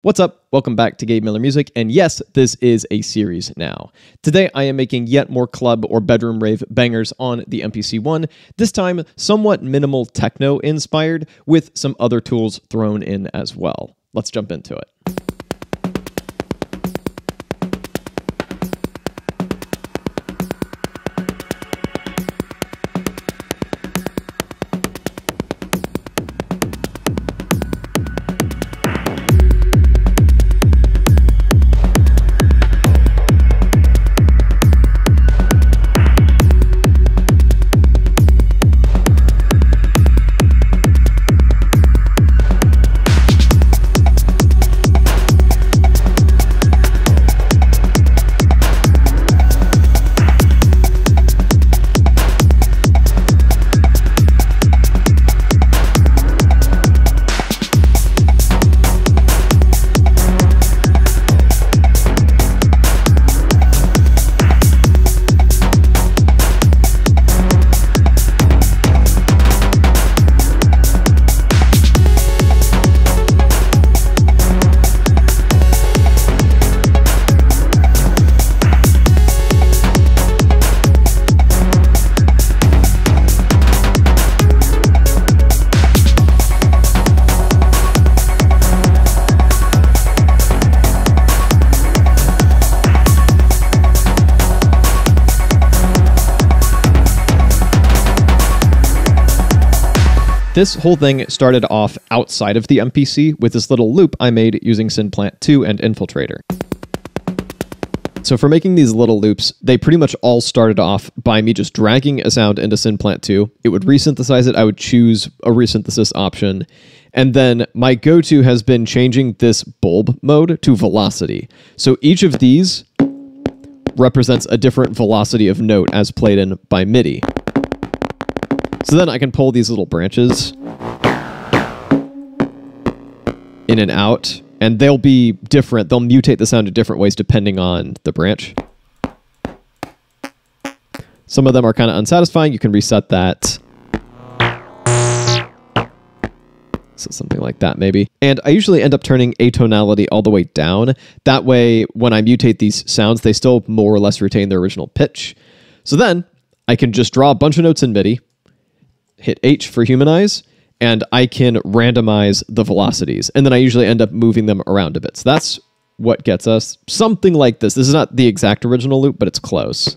What's up? Welcome back to Gabe Miller Music, and yes, this is a series now. Today I am making yet more club or bedroom rave bangers on the MPC One, this time somewhat minimal techno inspired with some other tools thrown in as well. Let's jump into it. This whole thing started off outside of the MPC with this little loop I made using Synplant 2 and Infiltrator. So for making these little loops, they pretty much all started off by me just dragging a sound into Synplant 2. It would resynthesize it. I would choose a resynthesis option. And then my go-to has been changing this bulb mode to velocity. So each of these represents a different velocity of note as played in by MIDI. So then I can pull these little branches in and out, and they'll be different. They'll mutate the sound in different ways depending on the branch. Some of them are kind of unsatisfying. You can reset that. So something like that, maybe. And I usually end up turning atonality all the way down. That way, when I mutate these sounds, they still more or less retain their original pitch. So then I can just draw a bunch of notes in MIDI, hit H for humanize, and I can randomize the velocities. And then I usually end up moving them around a bit. So that's what gets us something like this. This is not the exact original loop, but it's close.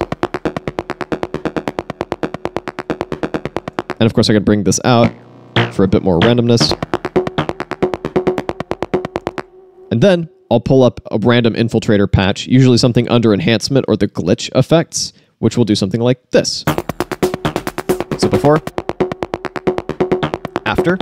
And of course I could bring this out for a bit more randomness. And then I'll pull up a random infiltrator patch, usually something under enhancement or the glitch effects, which will do something like this. So before, after,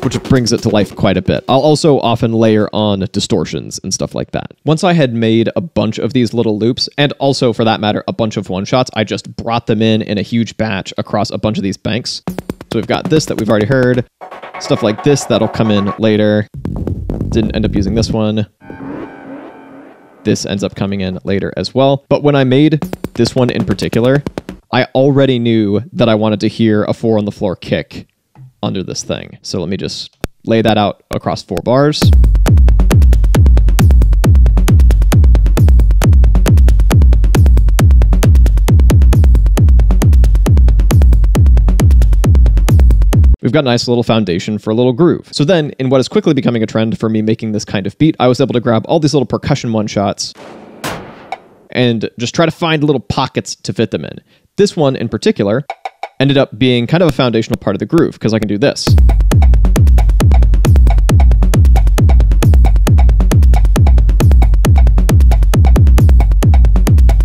which brings it to life quite a bit. I'll also often layer on distortions and stuff like that. Once I had made a bunch of these little loops, and also for that matter, a bunch of one-shots, I just brought them in a huge batch across a bunch of these banks. So we've got this that we've already heard, stuff like this that'll come in later. Didn't end up using this one. This ends up coming in later as well. But when I made this one in particular, I already knew that I wanted to hear a 4 on the floor kick under this thing. So let me just lay that out across 4 bars. We've got a nice little foundation for a little groove. So then, in what is quickly becoming a trend for me making this kind of beat, I was able to grab all these little percussion one-shots and just try to find little pockets to fit them in. This one in particular ended up being kind of a foundational part of the groove, because I can do this.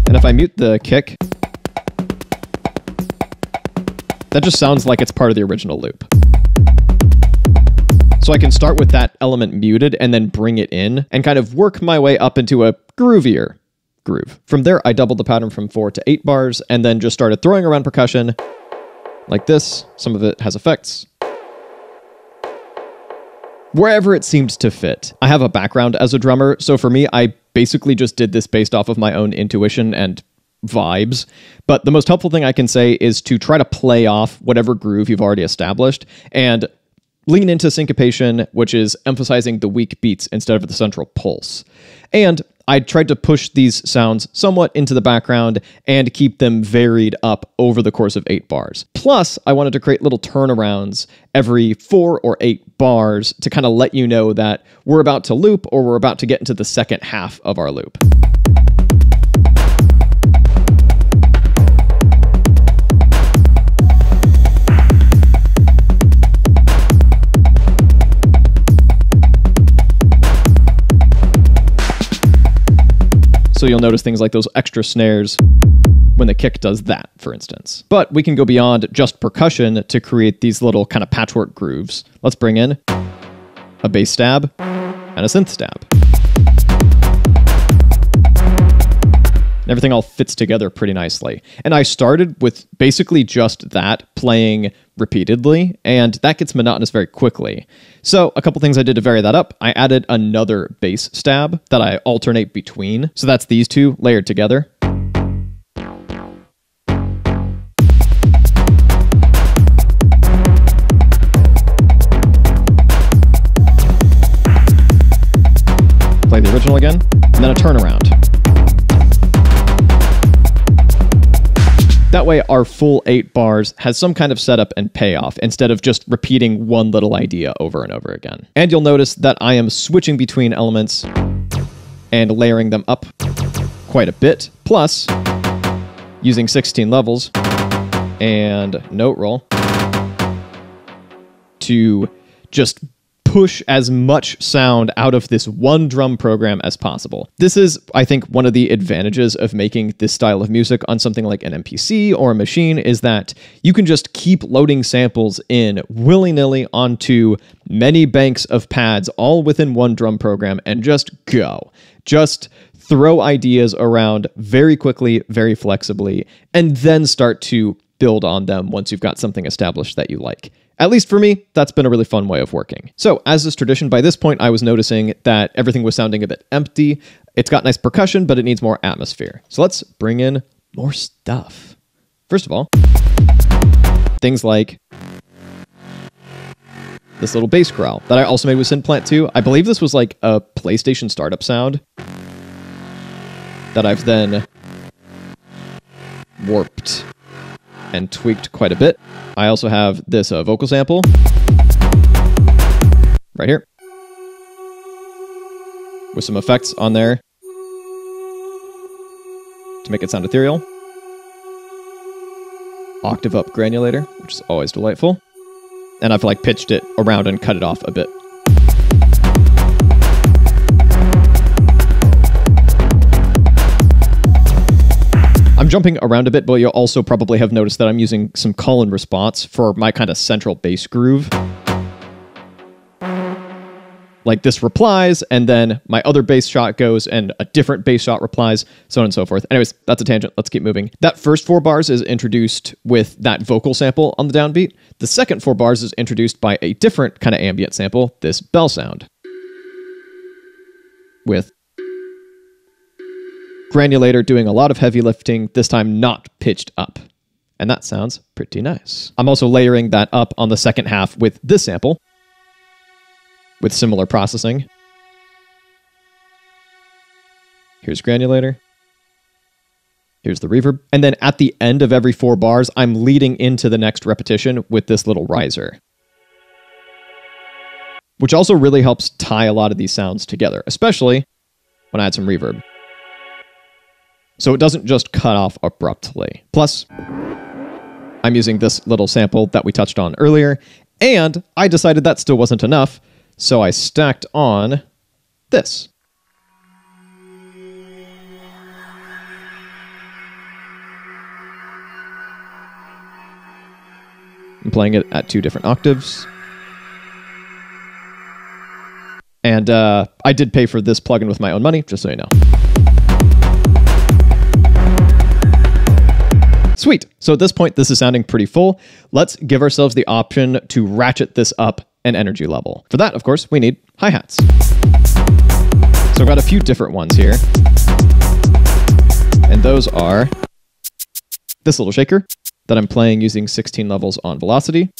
And if I mute the kick, that just sounds like it's part of the original loop. So I can start with that element muted and then bring it in and kind of work my way up into a groovier groove. From there, I doubled the pattern from 4 to 8 bars and then just started throwing around percussion like this. Some of it has effects. Wherever it seemed to fit. I have a background as a drummer, so for me, I basically just did this based off of my own intuition and vibes. But the most helpful thing I can say is to try to play off whatever groove you've already established and lean into syncopation, which is emphasizing the weak beats instead of the central pulse. And I tried to push these sounds somewhat into the background and keep them varied up over the course of 8 bars. Plus, I wanted to create little turnarounds every 4 or 8 bars to kind of let you know that we're about to loop or we're about to get into the second half of our loop. So you'll notice things like those extra snares when the kick does that, for instance. But we can go beyond just percussion to create these little kind of patchwork grooves. Let's bring in a bass stab and a synth stab. Everything all fits together pretty nicely. And I started with basically just that playing repeatedly, and that gets monotonous very quickly. So a couple things I did to vary that up. I added another bass stab that I alternate between. So that's these two layered together. Play the original again, and then a turnaround. That way, our full 8 bars has some kind of setup and payoff instead of just repeating one little idea over and over again. And you'll notice that I am switching between elements and layering them up quite a bit, plus using 16 levels and note roll to just push as much sound out of this one drum program as possible. This is, I think, one of the advantages of making this style of music on something like an MPC or a machine is that you can just keep loading samples in willy-nilly onto many banks of pads all within one drum program and just go. Just throw ideas around very quickly, very flexibly, and then start to build on them once you've got something established that you like. At least for me, that's been a really fun way of working. So as is tradition, by this point, I was noticing that everything was sounding a bit empty. It's got nice percussion, but it needs more atmosphere. So let's bring in more stuff. First of all, things like this little bass growl that I also made with Synplant 2. I believe this was like a PlayStation startup sound that I've then warped and tweaked quite a bit. I also have this vocal sample right here with some effects on there to make it sound ethereal. Octave up granulator, which is always delightful. And I've like pitched it around and cut it off a bit. I'm jumping around a bit, but you'll also probably have noticed that I'm using some call and response for my kind of central bass groove. Like this replies, and then my other bass shot goes, and a different bass shot replies, so on and so forth. Anyways, that's a tangent. Let's keep moving. That first 4 bars is introduced with that vocal sample on the downbeat. The second 4 bars is introduced by a different kind of ambient sample, this bell sound, with granulator doing a lot of heavy lifting, this time not pitched up. And that sounds pretty nice. I'm also layering that up on the second half with this sample, with similar processing. Here's granulator. Here's the reverb. And then at the end of every 4 bars, I'm leading into the next repetition with this little riser, which also really helps tie a lot of these sounds together, especially when I add some reverb. So it doesn't just cut off abruptly. Plus, I'm using this little sample that we touched on earlier, and I decided that still wasn't enough, so I stacked on this. I'm playing it at 2 different octaves. And I did pay for this plugin with my own money, just so you know. Sweet. So at this point, this is sounding pretty full. Let's give ourselves the option to ratchet this up an energy level. For that, of course, we need hi-hats. So I've got a few different ones here. And those are this little shaker that I'm playing using 16 levels on velocity.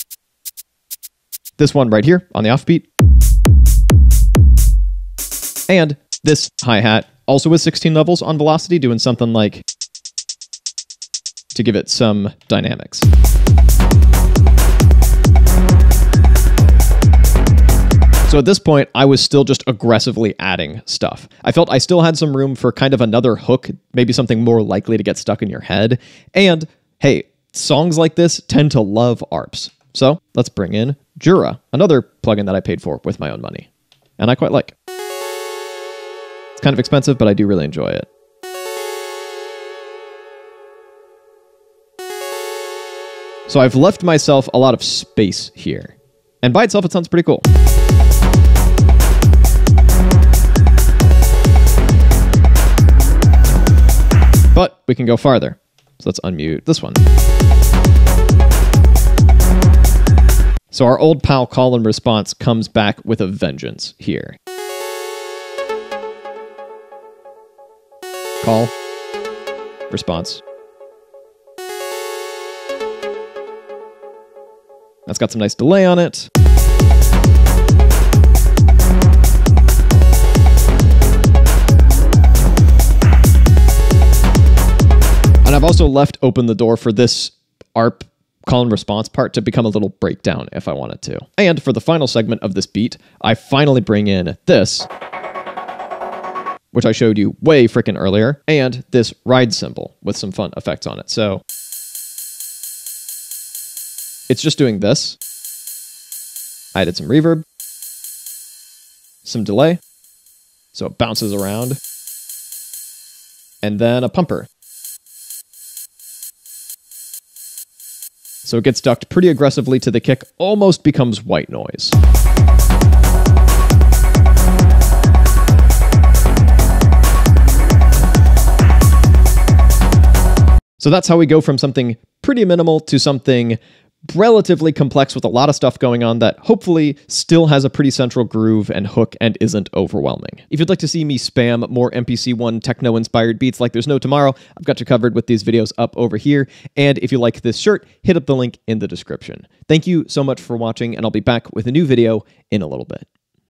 This one right here on the offbeat. And this hi-hat also with 16 levels on velocity, doing something like to give it some dynamics. So at this point, I was still just aggressively adding stuff. I felt I still had some room for kind of another hook, maybe something more likely to get stuck in your head. And hey, songs like this tend to love ARPs. So let's bring in Jura, another plugin that I paid for with my own money. And I quite like. It's kind of expensive, but I do really enjoy it. So I've left myself a lot of space here. And by itself, it sounds pretty cool. But we can go farther. So let's unmute this one. So our old pal call and response comes back with a vengeance here. Call, response. That's got some nice delay on it. And I've also left open the door for this ARP call and response part to become a little breakdown if I wanted to. And for the final segment of this beat, I finally bring in this, which I showed you way frickin' earlier, and this ride cymbal with some fun effects on it. So it's just doing this. I added some reverb, some delay, so it bounces around, and then a pumper. So it gets ducked pretty aggressively to the kick, almost becomes white noise. So that's how we go from something pretty minimal to something relatively complex with a lot of stuff going on that hopefully still has a pretty central groove and hook and isn't overwhelming. If you'd like to see me spam more MPC One techno-inspired beats like there's no tomorrow, I've got you covered with these videos up over here. And if you like this shirt, hit up the link in the description. Thank you so much for watching, and I'll be back with a new video in a little bit.